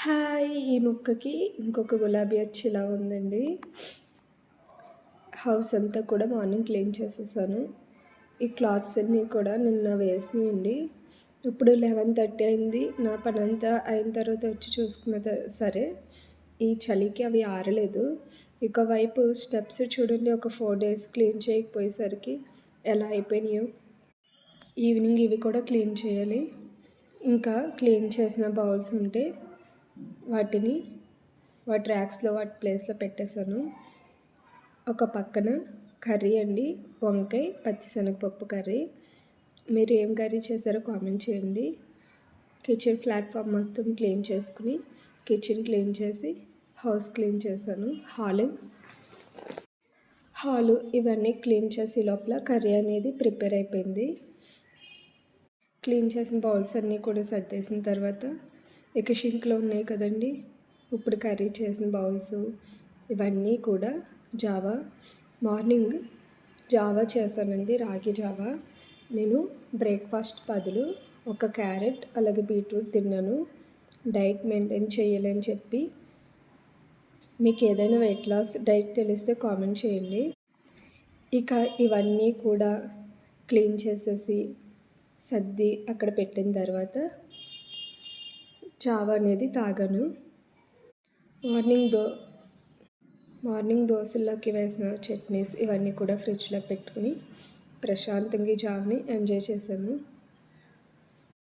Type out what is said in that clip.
Hi! ఈ మొక్కకి ఇంకొక గులాబీ వచ్చేలా ఉందండి. హౌస్ అంతా కూడా మార్నింగ్ క్లీన్ చేసేసాను. ఈ క్లాత్స్ అన్నీ కూడా నిన్న వేసినాయండి. ఇప్పుడు 11:30 అయింది. నా పనంతా అయిన తర్వాత వచ్చి చూసుకున్న సరే ఈ చలికి అవి ఆరలేదు. ఒకవైపు స్టెప్స్ చూడండి, ఒక 4 డేస్ క్లీన్ చేయకపోయేసరికి ఎలా అయిపోయినాయో. ఈవినింగ్ ఇవి కూడా క్లీన్ చేయాలి. ఇంకా క్లీన్ చేసిన బౌల్స్ ఉంటే వాటిని వాటి ర్యాక్స్లో వాటి ప్లేస్లో పెట్టేశాను. ఒక పక్కన కర్రీ అండి, వంకాయ పచ్చిశనగపప్పు కర్రీ. మీరు ఏం కర్రీ చేశారో కామెంట్ చేయండి. కిచెన్ ప్లాట్ఫామ్ మొత్తం క్లీన్ చేసుకుని కిచెన్ క్లీన్ చేసి హౌస్ క్లీన్ చేశాను. హాలు ఇవన్నీ క్లీన్ చేసి లోపల కర్రీ అనేది ప్రిపేర్ అయిపోయింది. క్లీన్ చేసిన బౌల్స్ అన్నీ కూడా సర్దేసిన తర్వాత ఇక షింక్లో ఉన్నాయి కదండి, ఇప్పుడు కర్రీ చేసిన బౌల్స్ ఇవన్నీ కూడా మార్నింగ్ జావా చేశానండి, రాగి జావా. నేను బ్రేక్ఫాస్ట్ బదులు ఒక క్యారెట్ అలాగే బీట్రూట్ తిన్నాను. డైట్ మెయింటైన్ చేయాలని చెప్పి. మీకు ఏదైనా వెయిట్ లాస్ డైట్ తెలిస్తే కామెంట్ చేయండి. ఇక ఇవన్నీ కూడా క్లీన్ చేసేసి సర్ది అక్కడ పెట్టిన తర్వాత జావా అనేది తాగాను. మార్నింగ్ దోశల్లోకి వేసిన చట్నీస్ ఇవన్నీ కూడా ఫ్రిడ్జ్లో పెట్టుకుని ప్రశాంతంగా ఈ జావని ఎంజాయ్ చేశాను.